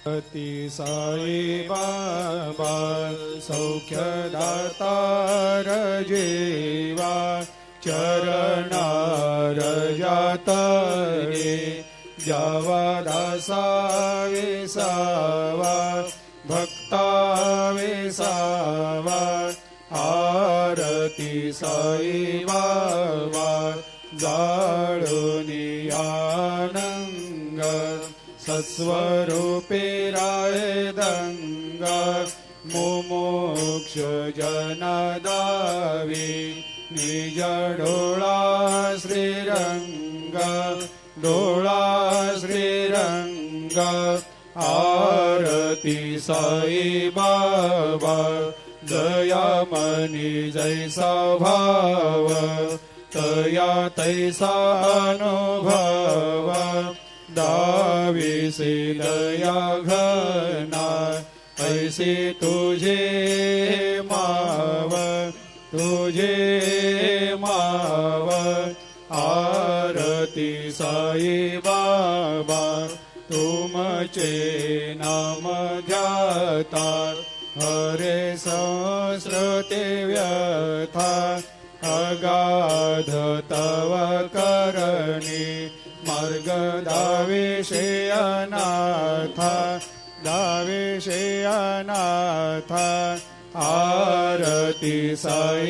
अति साई बाबा सौख्यदातार जेवा चरणार जातरे जावा दासा विसावा भक्ता विसावा आरती साई बाबा जाळुनी आनंग सत्स्वरूपे राय दंग मुमुक्ष जनदावी निज डोळा श्रीरंग डोळा श्रीरंग आरती साई बाबा दयामनी जैसा भाव तया तैसा अनुभव दाविसे दया घना ऐसे तुझे माव आरती साई बाबा तुमचे नाम ध्याता हरे संस्कृते व्यथा अगाध तव करणी मार्ग दाविषे अनाथा आरती साई